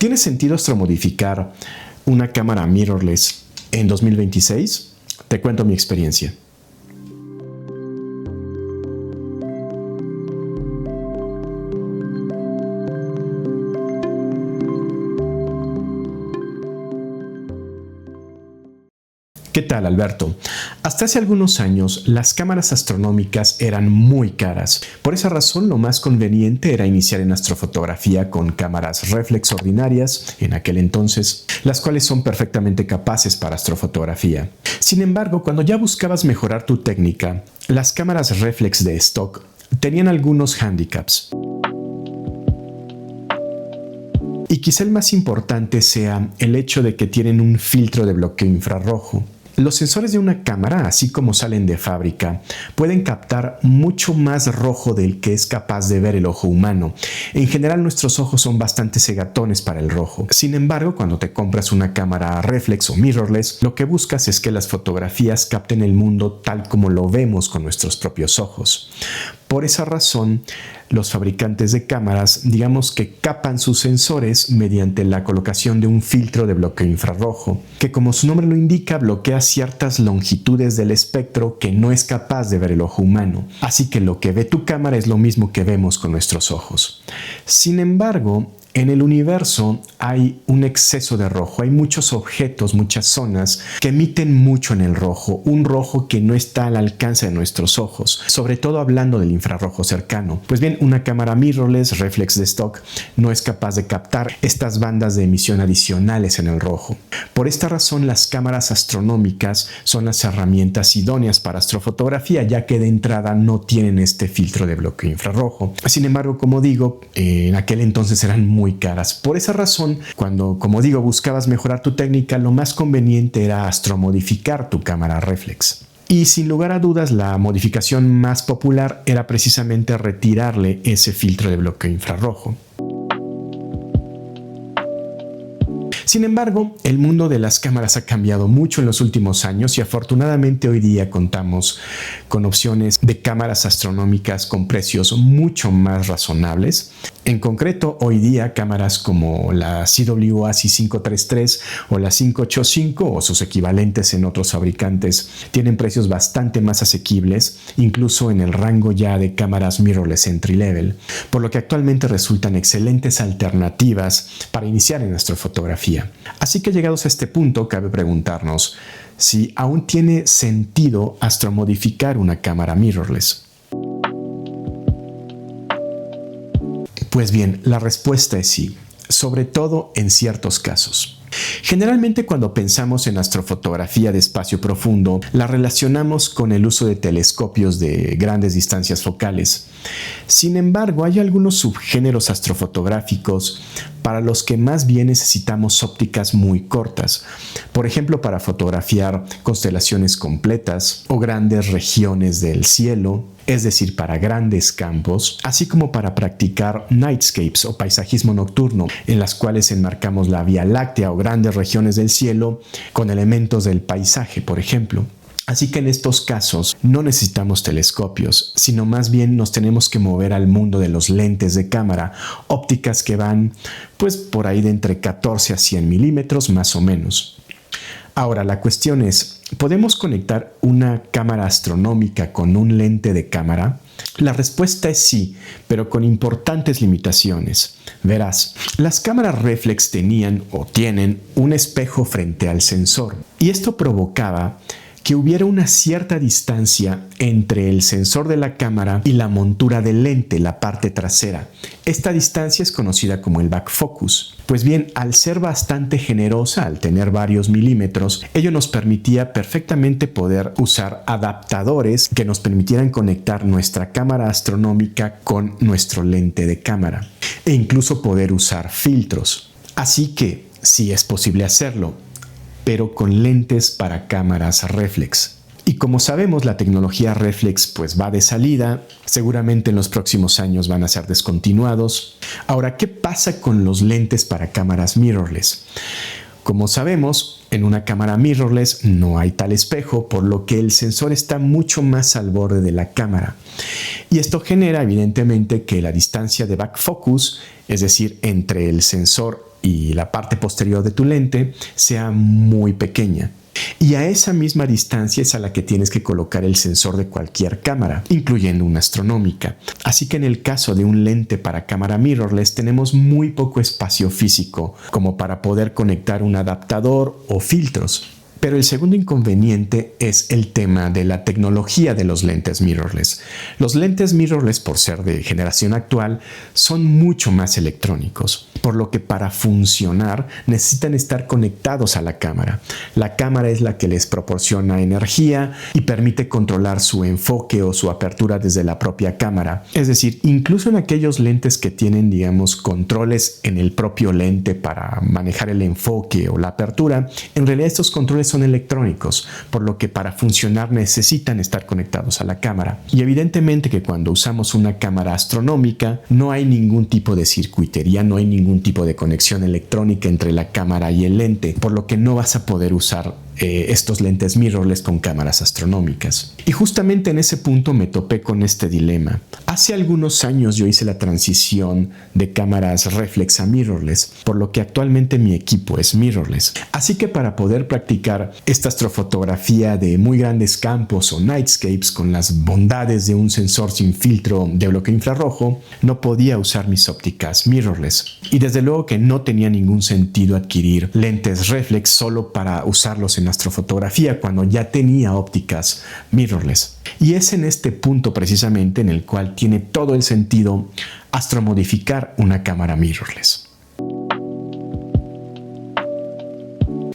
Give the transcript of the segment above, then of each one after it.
¿Tiene sentido astromodificar una cámara mirrorless en 2026? Te cuento mi experiencia. ¿Qué tal, Alberto? Hasta hace algunos años, las cámaras astronómicas eran muy caras. Por esa razón, lo más conveniente era iniciar en astrofotografía con cámaras reflex ordinarias, en aquel entonces, las cuales son perfectamente capaces para astrofotografía. Sin embargo, cuando ya buscabas mejorar tu técnica, las cámaras reflex de stock tenían algunos handicaps. Y quizá el más importante sea el hecho de que tienen un filtro de bloqueo infrarrojo. Los sensores de una cámara, así como salen de fábrica, pueden captar mucho más rojo del que es capaz de ver el ojo humano. En general, nuestros ojos son bastante cegatones para el rojo. Sin embargo, cuando te compras una cámara reflex o mirrorless, lo que buscas es que las fotografías capten el mundo tal como lo vemos con nuestros propios ojos. Por esa razón, los fabricantes de cámaras, digamos que capan sus sensores mediante la colocación de un filtro de bloqueo infrarrojo, que como su nombre lo indica, bloquea ciertas longitudes del espectro que no es capaz de ver el ojo humano. Así que lo que ve tu cámara es lo mismo que vemos con nuestros ojos. Sin embargo, en el universo hay un exceso de rojo, hay muchos objetos, muchas zonas que emiten mucho en el rojo, un rojo que no está al alcance de nuestros ojos, sobre todo hablando del infrarrojo cercano. Pues bien, una cámara mirrorless reflex de stock no es capaz de captar estas bandas de emisión adicionales en el rojo. Por esta razón, las cámaras astronómicas son las herramientas idóneas para astrofotografía, ya que de entrada no tienen este filtro de bloqueo infrarrojo. Sin embargo, como digo, en aquel entonces eran muy caras. Por esa razón, cuando, como digo, buscabas mejorar tu técnica, lo más conveniente era astromodificar tu cámara reflex. Y sin lugar a dudas, la modificación más popular era precisamente retirarle ese filtro de bloqueo infrarrojo. Sin embargo, el mundo de las cámaras ha cambiado mucho en los últimos años y afortunadamente hoy día contamos con opciones de cámaras astronómicas con precios mucho más razonables. En concreto, hoy día cámaras como la CWASI 533 o la 585 o sus equivalentes en otros fabricantes tienen precios bastante más asequibles, incluso en el rango ya de cámaras mirrorless entry level, por lo que actualmente resultan excelentes alternativas para iniciar en astrofotografía. Así que llegados a este punto, cabe preguntarnos si aún tiene sentido astromodificar una cámara mirrorless. Pues bien, la respuesta es sí, sobre todo en ciertos casos. Generalmente cuando pensamos en astrofotografía de espacio profundo, la relacionamos con el uso de telescopios de grandes distancias focales. Sin embargo, hay algunos subgéneros astrofotográficos para los que más bien necesitamos ópticas muy cortas. Por ejemplo, para fotografiar constelaciones completas o grandes regiones del cielo, es decir, para grandes campos, así como para practicar nightscapes o paisajismo nocturno, en las cuales enmarcamos la Vía Láctea o grandes regiones del cielo con elementos del paisaje, por ejemplo. Así que en estos casos no necesitamos telescopios, sino más bien nos tenemos que mover al mundo de los lentes de cámara, ópticas que van pues por ahí de entre 14 a 100 milímetros más o menos. Ahora, la cuestión es, ¿podemos conectar una cámara astronómica con un lente de cámara? La respuesta es sí, pero con importantes limitaciones. Verás, las cámaras reflex tenían o tienen un espejo frente al sensor, y esto provocaba que hubiera una cierta distancia entre el sensor de la cámara y la montura del lente, la parte trasera. Esta distancia es conocida como el back focus. Pues bien, al ser bastante generosa, al tener varios milímetros, ello nos permitía perfectamente poder usar adaptadores que nos permitieran conectar nuestra cámara astronómica con nuestro lente de cámara e incluso poder usar filtros. Así que sí es posible hacerlo, pero con lentes para cámaras reflex. Y como sabemos, la tecnología reflex pues va de salida, seguramente en los próximos años van a ser descontinuados. Ahora, ¿qué pasa con los lentes para cámaras mirrorless? Como sabemos, en una cámara mirrorless no hay tal espejo, por lo que el sensor está mucho más al borde de la cámara. Y esto genera evidentemente que la distancia de back focus, es decir, entre el sensor y la parte posterior de tu lente sea muy pequeña. Y a esa misma distancia es a la que tienes que colocar el sensor de cualquier cámara, incluyendo una astronómica. Así que en el caso de un lente para cámara mirrorless tenemos muy poco espacio físico como para poder conectar un adaptador o filtros. Pero el segundo inconveniente es el tema de la tecnología de los lentes mirrorless. Los lentes mirrorless, por ser de generación actual, son mucho más electrónicos, por lo que para funcionar necesitan estar conectados a la cámara. La cámara es la que les proporciona energía y permite controlar su enfoque o su apertura desde la propia cámara. Es decir, incluso en aquellos lentes que tienen, digamos, controles en el propio lente para manejar el enfoque o la apertura, en realidad estos controles son electrónicos, por lo que para funcionar necesitan estar conectados a la cámara. Y evidentemente que cuando usamos una cámara astronómica no hay ningún tipo de circuitería, no hay ningún tipo de conexión electrónica entre la cámara y el lente, por lo que no vas a poder usar estos lentes mirrorless con cámaras astronómicas. Y justamente en ese punto me topé con este dilema. Hace algunos años yo hice la transición de cámaras reflex a mirrorless, por lo que actualmente mi equipo es mirrorless. Así que para poder practicar esta astrofotografía de muy grandes campos o nightscapes con las bondades de un sensor sin filtro de bloqueo infrarrojo, no podía usar mis ópticas mirrorless. Y desde luego que no tenía ningún sentido adquirir lentes reflex solo para usarlos en astrofotografía cuando ya tenía ópticas mirrorless. Y es en este punto precisamente en el cual tiene todo el sentido astromodificar una cámara mirrorless.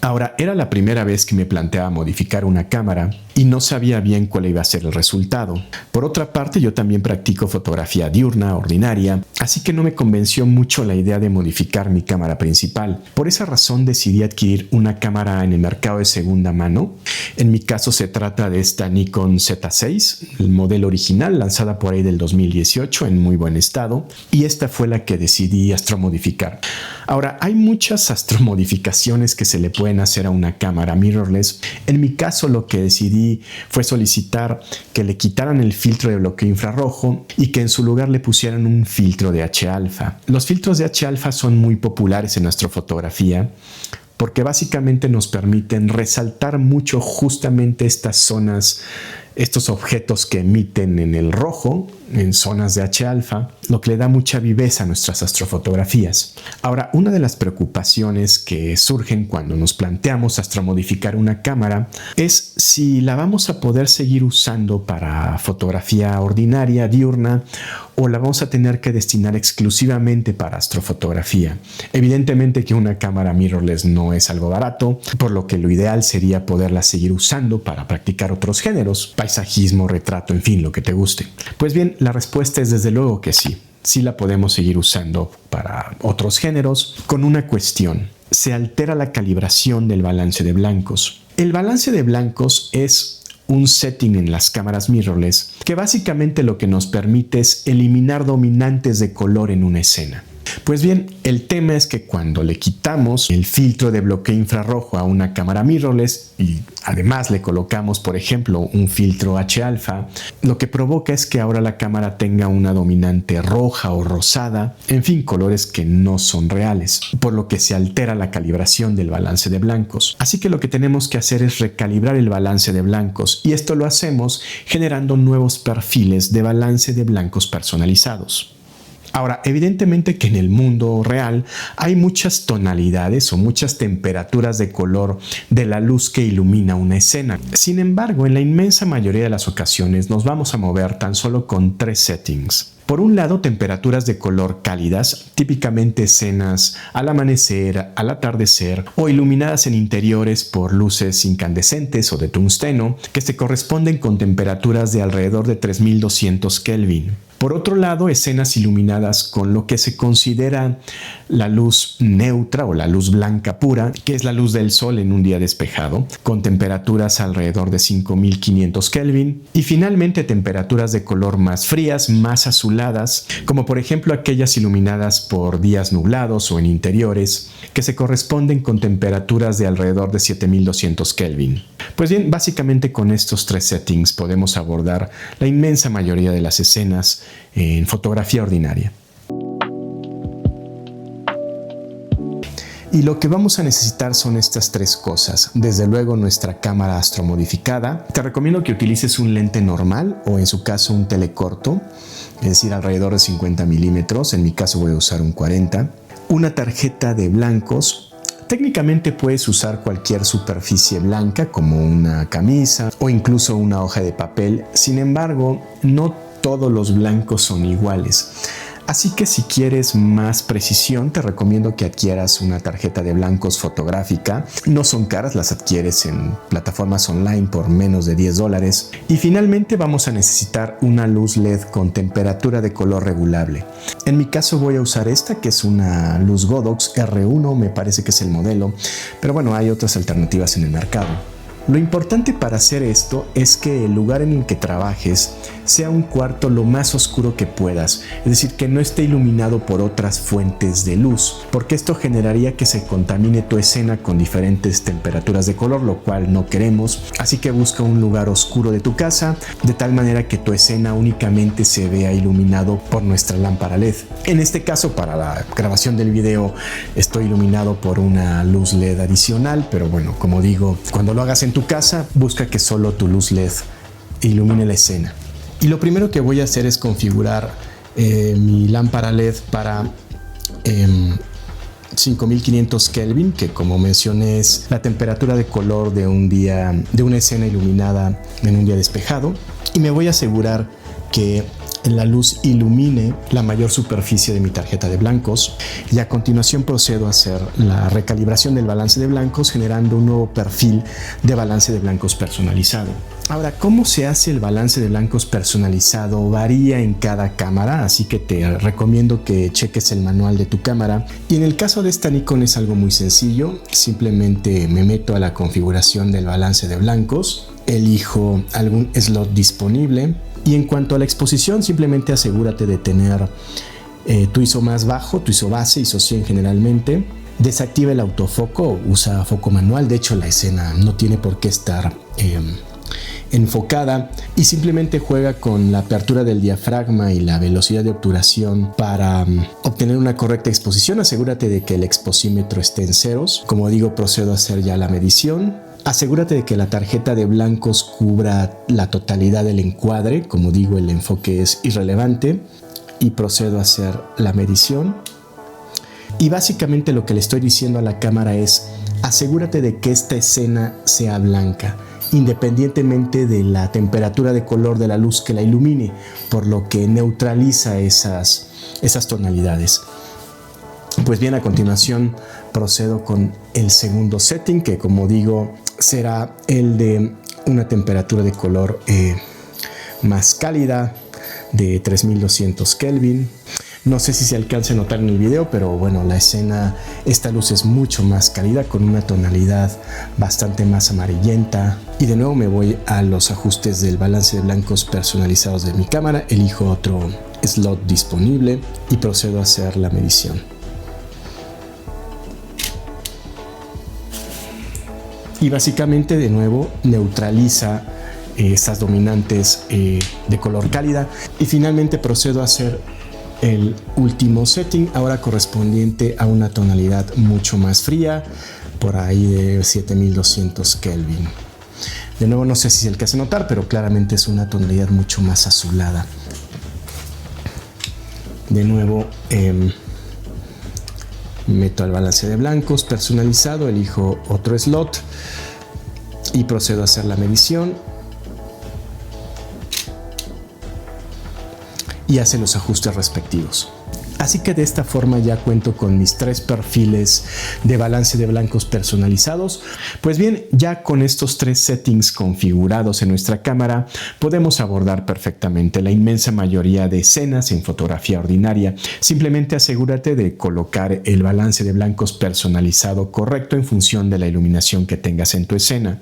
Ahora, era la primera vez que me planteaba modificar una cámara y no sabía bien cuál iba a ser el resultado. Por otra parte, yo también practico fotografía diurna, ordinaria, así que no me convenció mucho la idea de modificar mi cámara principal. Por esa razón decidí adquirir una cámara en el mercado de segunda mano. En mi caso se trata de esta Nikon Z6, el modelo original, lanzada por ahí del 2018 en muy buen estado, y esta fue la que decidí astromodificar. Ahora, hay muchas astromodificaciones que se le pueden hacer a una cámara mirrorless. En mi caso lo que decidí fue solicitar que le quitaran el filtro de bloqueo infrarrojo y que en su lugar le pusieran un filtro de H-alfa. Los filtros de H-alfa son muy populares en astrofotografía porque básicamente nos permiten resaltar mucho justamente estas zonas, estos objetos que emiten en el rojo, en zonas de H-alfa, lo que le da mucha viveza a nuestras astrofotografías. Ahora, una de las preocupaciones que surgen cuando nos planteamos astromodificar una cámara es si la vamos a poder seguir usando para fotografía ordinaria, diurna, o la vamos a tener que destinar exclusivamente para astrofotografía. Evidentemente que una cámara mirrorless no es algo barato, por lo que lo ideal sería poderla seguir usando para practicar otros géneros, paisajismo, retrato, en fin, lo que te guste. Pues bien, la respuesta es desde luego que sí. Sí la podemos seguir usando para otros géneros con una cuestión. Se altera la calibración del balance de blancos. El balance de blancos es un setting en las cámaras mirrorless que básicamente lo que nos permite es eliminar dominantes de color en una escena. Pues bien, el tema es que cuando le quitamos el filtro de bloqueo infrarrojo a una cámara mirrorless y además le colocamos, por ejemplo, un filtro H-alfa, lo que provoca es que ahora la cámara tenga una dominante roja o rosada, en fin, colores que no son reales, por lo que se altera la calibración del balance de blancos. Así que lo que tenemos que hacer es recalibrar el balance de blancos y esto lo hacemos generando nuevos perfiles de balance de blancos personalizados. Ahora, evidentemente que en el mundo real hay muchas tonalidades o muchas temperaturas de color de la luz que ilumina una escena. Sin embargo, en la inmensa mayoría de las ocasiones nos vamos a mover tan solo con 3 settings. Por un lado, temperaturas de color cálidas, típicamente escenas al amanecer, al atardecer o iluminadas en interiores por luces incandescentes o de tungsteno que se corresponden con temperaturas de alrededor de 3200 Kelvin. Por otro lado, escenas iluminadas con lo que se considera la luz neutra o la luz blanca pura, que es la luz del sol en un día despejado, con temperaturas alrededor de 5500 Kelvin. Y finalmente temperaturas de color más frías, más azuladas, como por ejemplo aquellas iluminadas por días nublados o en interiores, que se corresponden con temperaturas de alrededor de 7200 Kelvin. Pues bien, básicamente con estos 3 settings podemos abordar la inmensa mayoría de las escenas en fotografía ordinaria. Y lo que vamos a necesitar son estas tres cosas. Desde luego nuestra cámara astromodificada. Te recomiendo que utilices un lente normal o en su caso un telecorto, es decir, alrededor de 50 milímetros. En mi caso voy a usar un 40. Una tarjeta de blancos. Técnicamente puedes usar cualquier superficie blanca como una camisa o incluso una hoja de papel. Sin embargo, no todos los blancos son iguales. Así que si quieres más precisión, te recomiendo que adquieras una tarjeta de blancos fotográfica. No son caras, las adquieres en plataformas online por menos de $10. Y finalmente vamos a necesitar una luz LED con temperatura de color regulable. En mi caso voy a usar esta, que es una luz Godox R1, me parece que es el modelo, pero bueno, hay otras alternativas en el mercado. Lo importante para hacer esto es que el lugar en el que trabajes sea un cuarto lo más oscuro que puedas, es decir, que no esté iluminado por otras fuentes de luz, porque esto generaría que se contamine tu escena con diferentes temperaturas de color, lo cual no queremos. Así que busca un lugar oscuro de tu casa, de tal manera que tu escena únicamente se vea iluminado por nuestra lámpara LED. En este caso, para la grabación del video, estoy iluminado por una luz LED adicional, pero bueno, como digo, cuando lo hagas en tu casa, busca que solo tu luz LED ilumine la escena. Y lo primero que voy a hacer es configurar mi lámpara LED para 5500 Kelvin, que como mencioné es la temperatura de color de un día, de una escena iluminada en un día despejado. Y me voy a asegurar que la luz ilumine la mayor superficie de mi tarjeta de blancos, y a continuación procedo a hacer la recalibración del balance de blancos generando un nuevo perfil de balance de blancos personalizado. Ahora, ¿cómo se hace el balance de blancos personalizado? Varía en cada cámara, así que te recomiendo que cheques el manual de tu cámara. Y en el caso de esta Nikon es algo muy sencillo. Simplemente me meto a la configuración del balance de blancos, elijo algún slot disponible y en cuanto a la exposición, simplemente asegúrate de tener tu ISO más bajo, tu ISO base, ISO 100 generalmente. Desactiva el autofoco, usa foco manual. De hecho, la escena no tiene por qué estar enfocada, y simplemente juega con la apertura del diafragma y la velocidad de obturación para obtener una correcta exposición. Asegúrate de que el exposímetro esté en ceros. Como digo, procedo a hacer ya la medición. Asegúrate de que la tarjeta de blancos cubra la totalidad del encuadre. Como digo, el enfoque es irrelevante, y procedo a hacer la medición. Y básicamente lo que le estoy diciendo a la cámara es: asegúrate de que esta escena sea blanca, independientemente de la temperatura de color de la luz que la ilumine, por lo que neutraliza esas tonalidades. Pues bien, a continuación procedo con el segundo setting, que como digo será el de una temperatura de color más cálida de 3200 Kelvin. No sé si se alcanza a notar en el video, pero bueno, la escena, esta luz es mucho más cálida, con una tonalidad bastante más amarillenta. Y de nuevo me voy a los ajustes del balance de blancos personalizados de mi cámara, elijo otro slot disponible y procedo a hacer la medición. Y básicamente de nuevo neutraliza estas dominantes de color cálida. Y finalmente procedo a hacer el último setting, ahora correspondiente a una tonalidad mucho más fría, por ahí de 7200 Kelvin. De nuevo, no sé si se alcanza a notar, pero claramente es una tonalidad mucho más azulada. De nuevo, meto al balance de blancos personalizado, elijo otro slot y procedo a hacer la medición y hace los ajustes respectivos. Así que de esta forma ya cuento con mis 3 perfiles de balance de blancos personalizados. Pues bien, ya con estos 3 settings configurados en nuestra cámara, podemos abordar perfectamente la inmensa mayoría de escenas en fotografía ordinaria. Simplemente asegúrate de colocar el balance de blancos personalizado correcto en función de la iluminación que tengas en tu escena.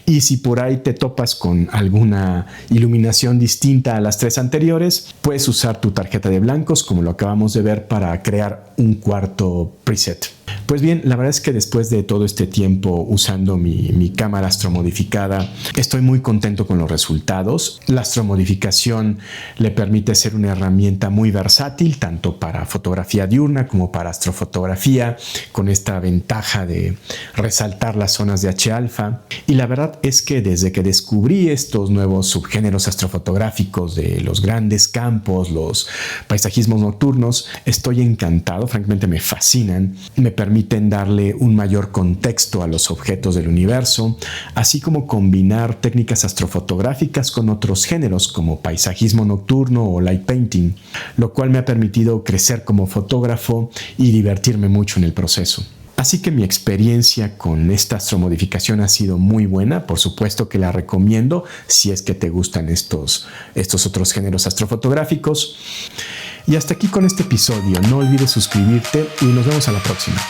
Y si por ahí te topas con alguna iluminación distinta a las 3 anteriores, puedes usar tu tarjeta de blancos, como lo acabamos de ver, para crear un cuarto preset. Pues bien, la verdad es que después de todo este tiempo usando mi cámara astromodificada, estoy muy contento con los resultados. La astromodificación le permite ser una herramienta muy versátil, tanto para fotografía diurna como para astrofotografía, con esta ventaja de resaltar las zonas de H-alfa. Y la verdad es que desde que descubrí estos nuevos subgéneros astrofotográficos de los grandes campos, los paisajismos nocturnos, estoy encantado, francamente me fascinan, me permiten darle un mayor contexto a los objetos del universo, así como combinar técnicas astrofotográficas con otros géneros como paisajismo nocturno o light painting, lo cual me ha permitido crecer como fotógrafo y divertirme mucho en el proceso. Así que mi experiencia con esta astromodificación ha sido muy buena. Por supuesto que la recomiendo si es que te gustan estos otros géneros astrofotográficos. Y hasta aquí con este episodio. No olvides suscribirte y nos vemos a la próxima.